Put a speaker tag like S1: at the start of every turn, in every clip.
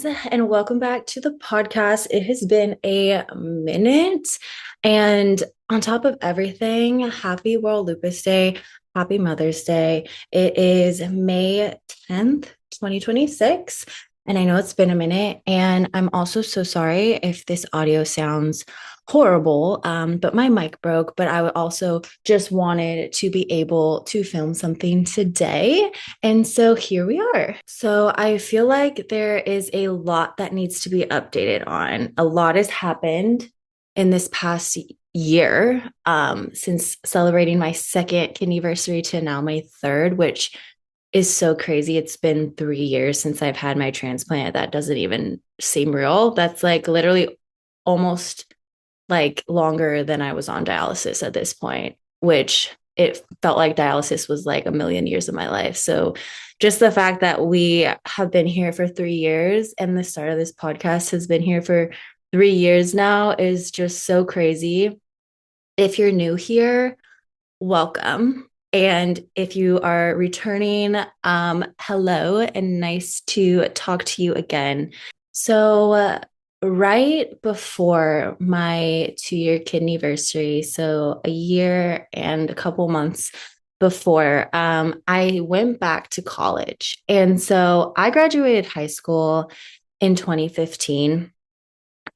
S1: and welcome back to the podcast. It has been a minute, and on top of everything, happy World Lupus Day, happy Mother's Day. It is May 10th, 2026, and I know it's been a minute, and I'm also so sorry if this audio sounds horrible, but my mic broke. But I also just wanted to be able to film something today. And so here we are. So I feel like there is a lot that needs to be updated on. A lot has happened in this past year, since celebrating my second kidneyversary to now my third, which is so crazy. It's been 3 years since I've had my transplant. That doesn't even seem real. That's like literally almost like longer than I was on dialysis at this point, which it felt like dialysis was like a million years of my life. So just the fact that we have been here for 3 years and the start of this podcast has been here for 3 years now is just so crazy. If you're new here, welcome. And if you are returning, hello and nice to talk to you again. So, right before my 2 year kidneyversary, so a year and a couple months before, I went back to college. And so I graduated high school in 2015,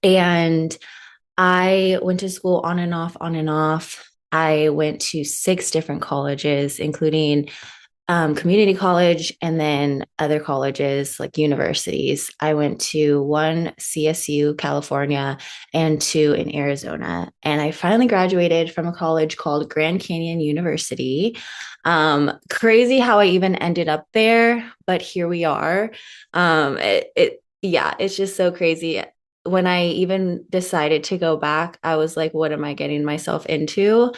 S1: and I went to school on and off, on and off. I went to 6 different colleges, including community college and then other colleges like universities. I went to one CSU, California, and two in Arizona. And I finally graduated from a college called Grand Canyon University. Crazy how I even ended up there, but here we are. Yeah, it's just so crazy. When I even decided to go back, I was like, what am I getting myself into?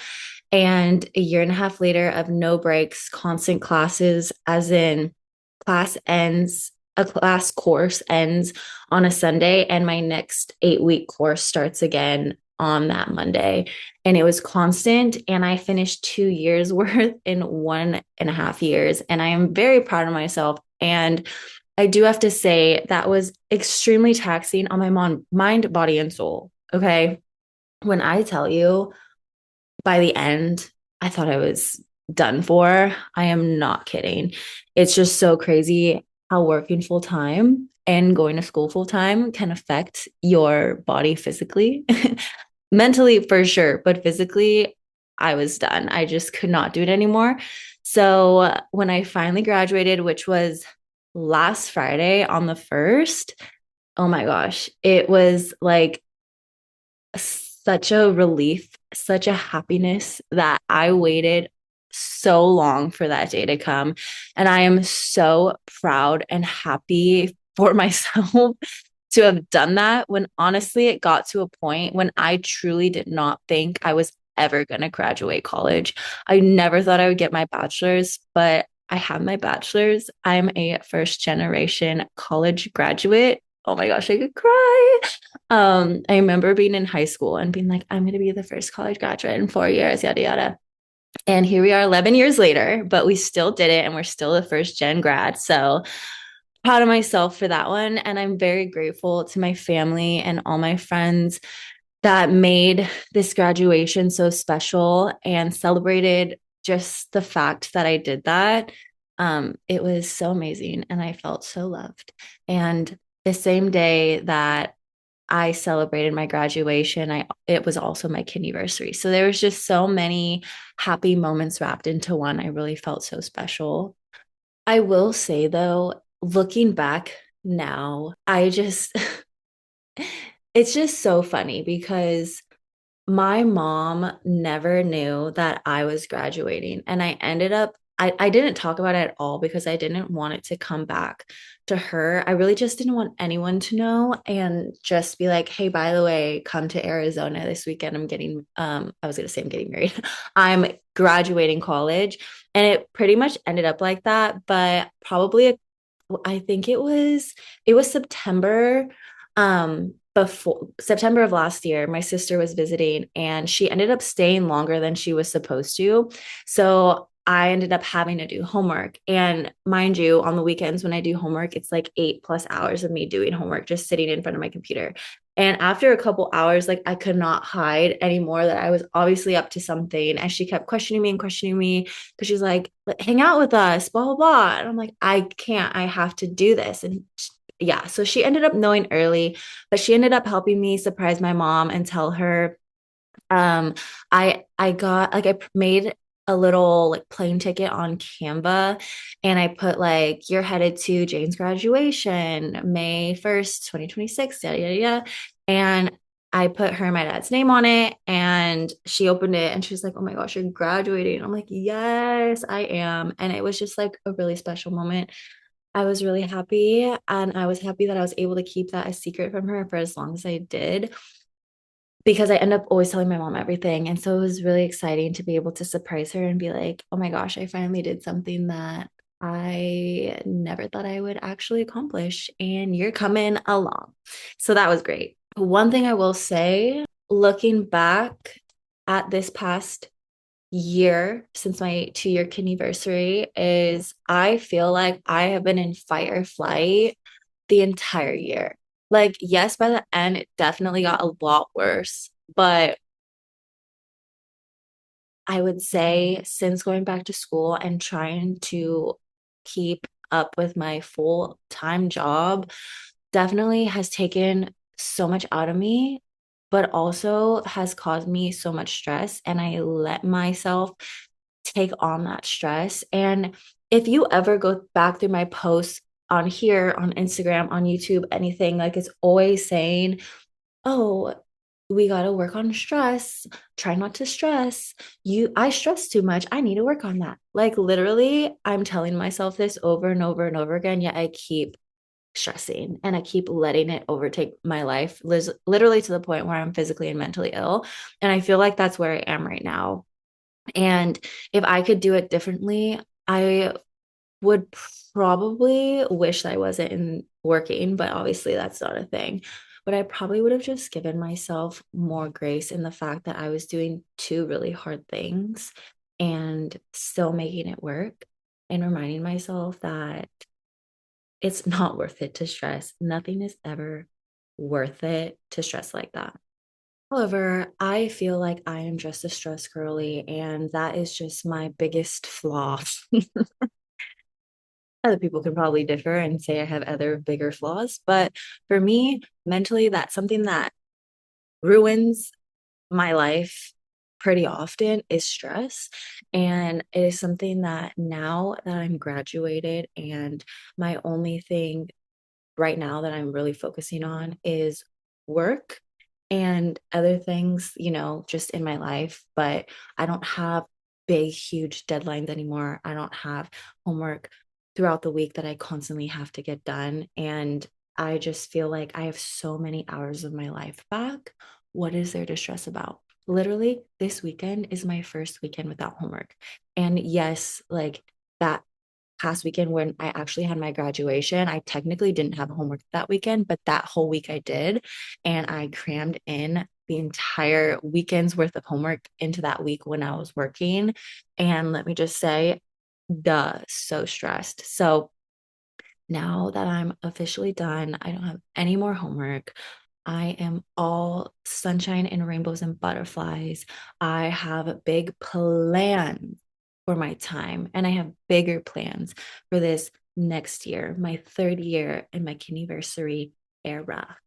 S1: And a year and a half later of no breaks, constant classes, as in a class course ends on a Sunday, and my next 8 week course starts again on that Monday. And it was constant. And I finished 2 years worth in 1.5 years. And I am very proud of myself. And I do have to say that was extremely taxing on my mind, body, and soul. Okay. When I tell you, by the end, I thought I was done for. I am not kidding. It's just so crazy how working full time and going to school full time can affect your body physically. Mentally, for sure, but physically, I was done. I just could not do it anymore. So when I finally graduated, which was last Friday on the 1st, oh my gosh, it was like such a relief, such a happiness that I waited so long for that day to come. And I am so proud and happy for myself to have done that when honestly it got to a point when I truly did not think I was ever going to graduate college. I never thought I would get my bachelor's, but I have my bachelor's. I'm a first generation college graduate. Oh my gosh, I could cry. I remember being in high school and being like, I'm going to be the first college graduate in 4 years, yada, yada. And here we are 11 years later, but we still did it and we're still the first gen grad. So proud of myself for that one. And I'm very grateful to my family and all my friends that made this graduation so special and celebrated just the fact that I did that. It was so amazing and I felt so loved. And the same day that I celebrated my graduation, it was also my kidneyversary. So there was just so many happy moments wrapped into one. I really felt so special. I will say though, looking back now, it's just so funny because my mom never knew that I was graduating. And I didn't talk about it at all because I didn't want it to come back to her. I really just didn't want anyone to know and just be like, hey, by the way, come to Arizona this weekend. I was going to say I'm getting married. I'm graduating college. And it pretty much ended up like that. But probably, I think it was September. Before September of last year, my sister was visiting and she ended up staying longer than she was supposed to. So I ended up having to do homework. And mind you, on the weekends when I do homework, it's like 8+ hours of me doing homework, just sitting in front of my computer. And after a couple hours, like I could not hide anymore that I was obviously up to something. And she kept questioning me and questioning me because she's like, hang out with us, blah, blah, blah. And I'm like, I can't, I have to do this. And yeah, so she ended up knowing early, but she ended up helping me surprise my mom and tell her um, I got like I made a little like plane ticket on Canva and I put like you're headed to Jane's graduation May 1st, 2026, yada yada yada. And I put her and my dad's name on it and she opened it and she was like, "Oh my gosh, you're graduating." I'm like, "Yes, I am." And it was just like a really special moment. I was really happy and I was happy that I was able to keep that a secret from her for as long as I did because I end up always telling my mom everything. And so it was really exciting to be able to surprise her and be like, oh my gosh, I finally did something that I never thought I would actually accomplish. And you're coming along. So that was great. One thing I will say, looking back at this past year since my 2 year kidneyversary, is I feel like I have been in fight or flight the entire year. Like, yes, by the end, it definitely got a lot worse. But I would say since going back to school and trying to keep up with my full-time job, definitely has taken so much out of me, but also has caused me so much stress. And I let myself take on that stress. And if you ever go back through my posts on here, on Instagram, on YouTube, anything, like it's always saying, oh, we got to work on stress. Try not to stress. I stress too much. I need to work on that. Like literally, I'm telling myself this over and over and over again, yet I keep stressing and I keep letting it overtake my life, literally to the point where I'm physically and mentally ill. And I feel like that's where I am right now. And if I could do it differently, I would probably wish that I wasn't in working, but obviously that's not a thing. But I probably would have just given myself more grace in the fact that I was doing two really hard things and still making it work and reminding myself that it's not worth it to stress. Nothing is ever worth it to stress like that. However, I feel like I am just a stress girly, and that is just my biggest flaw. Other people can probably differ and say I have other bigger flaws, but for me, mentally, that's something that ruins my life pretty often is stress. And it is something that now that I'm graduated and my only thing right now that I'm really focusing on is work and other things, just in my life. But I don't have big, huge deadlines anymore. I don't have homework throughout the week that I constantly have to get done. And I just feel like I have so many hours of my life back. What is there to stress about? Literally, this weekend is my first weekend without homework. And yes, like that past weekend when I actually had my graduation, I technically didn't have homework that weekend, but that whole week I did. And I crammed in the entire weekend's worth of homework into that week when I was working. And let me just say, duh, so stressed. So now that I'm officially done, I don't have any more homework. I am all sunshine and rainbows and butterflies. I have big plans for my time, and I have bigger plans for this next year, my third year in my Kidneyversary era.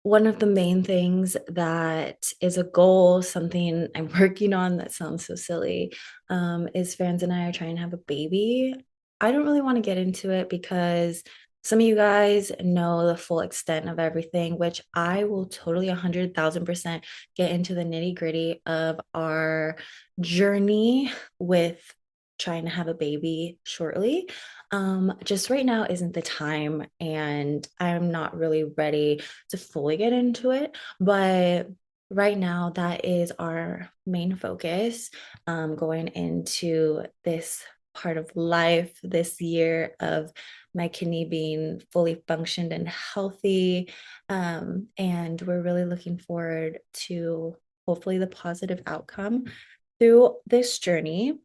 S1: One of the main things that is a goal, something I'm working on that sounds so silly, is friends and I are trying to have a baby. I don't really want to get into it because some of you guys know the full extent of everything, which I will totally 100,000% get into the nitty gritty of our journey with trying to have a baby shortly. Just right now isn't the time, and I'm not really ready to fully get into it. But right now, that is our main focus going into this part of life, this year of my kidney being fully functioned and healthy. And we're really looking forward to hopefully the positive outcome through this journey.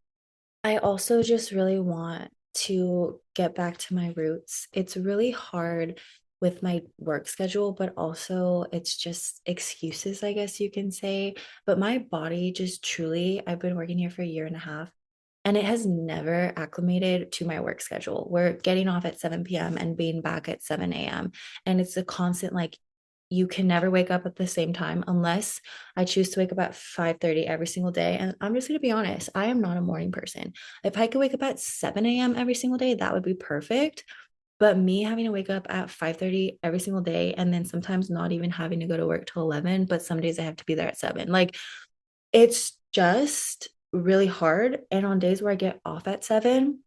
S1: I also just really want to get back to my roots. It's really hard with my work schedule, but also it's just excuses, I guess you can say. But my body just truly, I've been working here for a year and a half, and it has never acclimated to my work schedule. We're getting off at 7 p.m. and being back at 7 a.m. And it's a constant, like, you can never wake up at the same time unless I choose to wake up at 5:30 every single day. And I'm just going to be honest, I am not a morning person. If I could wake up at 7 a.m. every single day, that would be perfect. But me having to wake up at 5:30 every single day and then sometimes not even having to go to work till 11, but some days I have to be there at 7. Like, it's just really hard. And on days where I get off at 7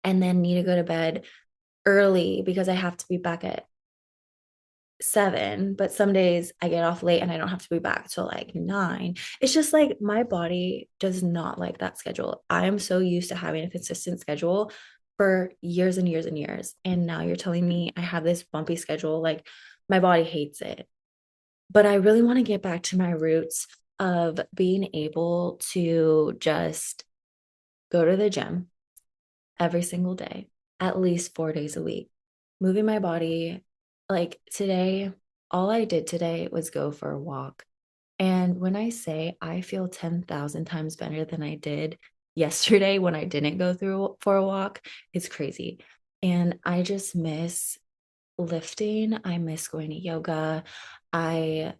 S1: and then need to go to bed early because I have to be back at 7, but some days I get off late and I don't have to be back till like 9. It's just like my body does not like that schedule. I am so used to having a consistent schedule for years and years and years. And now you're telling me I have this bumpy schedule. Like, my body hates it. But I really want to get back to my roots of being able to just go to the gym every single day, at least 4 days a week, moving my body. Like today, all I did today was go for a walk. And when I say I feel 10,000 times better than I did yesterday when I didn't go through for a walk, it's crazy. And I just miss lifting. I miss going to yoga. I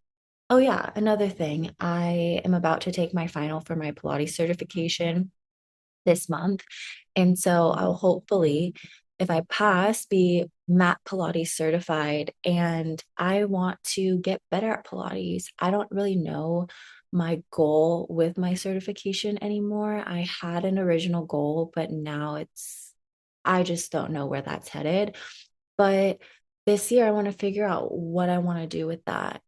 S1: Oh, yeah, another thing. I am about to take my final for my Pilates certification this month. And so I'll hopefully, if I pass, be mat Pilates certified. And I want to get better at Pilates. I don't really know my goal with my certification anymore. I had an original goal, but now I just don't know where that's headed. But this year, I want to figure out what I want to do with that.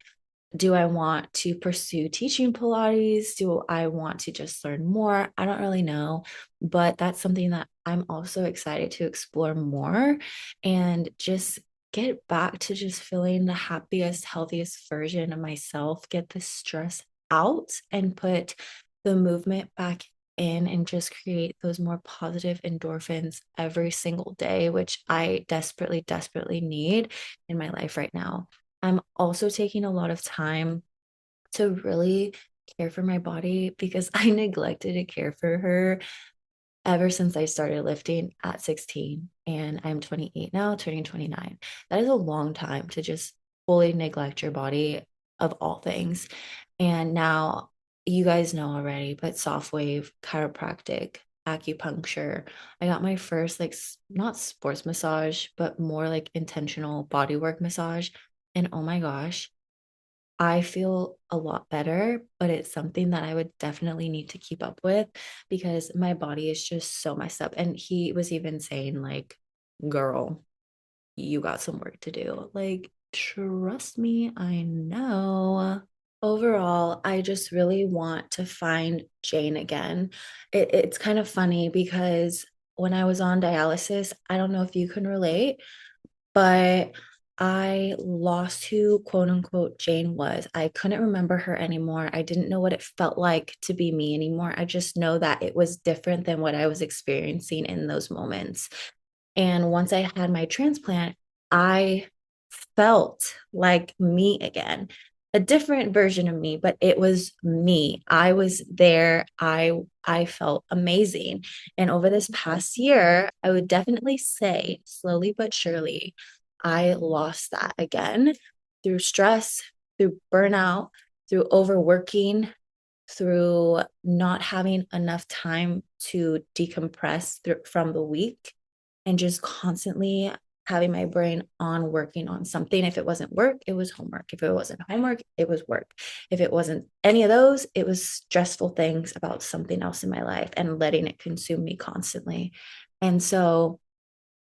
S1: Do I want to pursue teaching Pilates? Do I want to just learn more? I don't really know, but that's something that I'm also excited to explore more and just get back to just feeling the happiest, healthiest version of myself, get the stress out and put the movement back in and just create those more positive endorphins every single day, which I desperately, desperately need in my life right now. I'm also taking a lot of time to really care for my body because I neglected to care for her ever since I started lifting at 16, and I'm 28 now, turning 29. That is a long time to just fully neglect your body of all things. And now you guys know already, but soft wave, chiropractic, acupuncture. I got my first like not sports massage, but more like intentional body work massage. And oh my gosh, I feel a lot better, but it's something that I would definitely need to keep up with because my body is just so messed up. And he was even saying, like, girl, you got some work to do. Like, trust me, I know. Overall, I just really want to find Jane again. It's kind of funny because when I was on dialysis, I don't know if you can relate, but I lost who quote unquote Jane was. I couldn't remember her anymore. I didn't know what it felt like to be me anymore. I just know that it was different than what I was experiencing in those moments. And once I had my transplant, I felt like me again, a different version of me, but it was me. I was there. I felt amazing. And over this past year, I would definitely say slowly but surely, I lost that again through stress, through burnout, through overworking, through not having enough time to decompress from the week and just constantly having my brain on working on something. If it wasn't work, it was homework. If it wasn't homework, it was work. If it wasn't any of those, it was stressful things about something else in my life and letting it consume me constantly. And so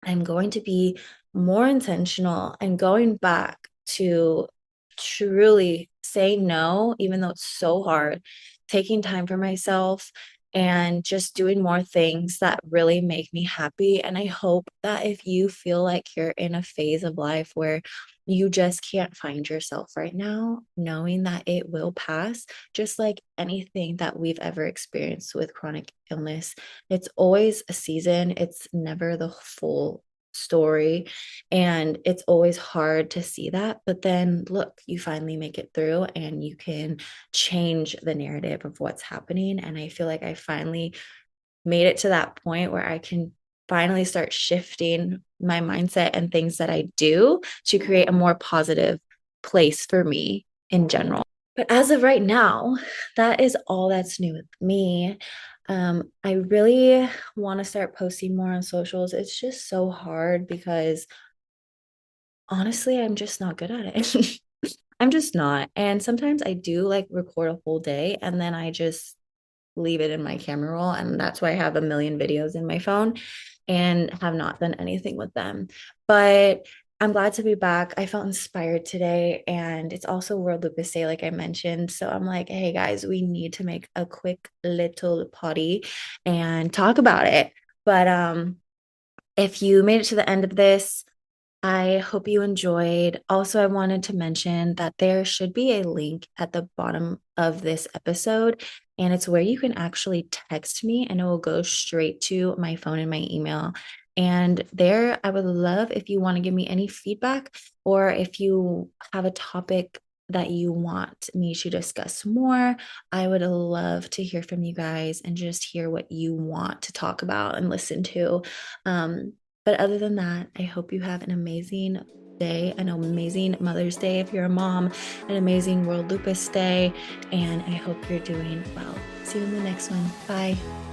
S1: I'm going to be more intentional and going back to truly say no, even though it's so hard, taking time for myself and just doing more things that really make me happy. And I hope that if you feel like you're in a phase of life where you just can't find yourself right now, knowing that it will pass, just like anything that we've ever experienced with chronic illness. It's always a season, it's never the full story. And it's always hard to see that. But then look, you finally make it through and you can change the narrative of what's happening. And I feel like I finally made it to that point where I can finally start shifting my mindset and things that I do to create a more positive place for me in general. But as of right now, that is all that's new with me. I really want to start posting more on socials. It's just so hard because honestly, I'm just not good at it. I'm just not. And sometimes I do like record a whole day and then I just leave it in my camera roll. And that's why I have a million videos in my phone and have not done anything with them. But I'm glad to be back. I felt inspired today. And it's also World Lupus Day, like I mentioned. So I'm like, hey guys, we need to make a quick little potty and talk about it. But if you made it to the end of this, I hope you enjoyed. Also, I wanted to mention that there should be a link at the bottom of this episode, and it's where you can actually text me and it will go straight to my phone and my email. And there, I would love if you want to give me any feedback or if you have a topic that you want me to discuss more. I would love to hear from you guys and just hear what you want to talk about and listen to. Um, but other than that, I hope you have an amazing day, an amazing Mother's Day if you're a mom, an amazing World Lupus Day, and I hope you're doing well. See you in the next one. Bye.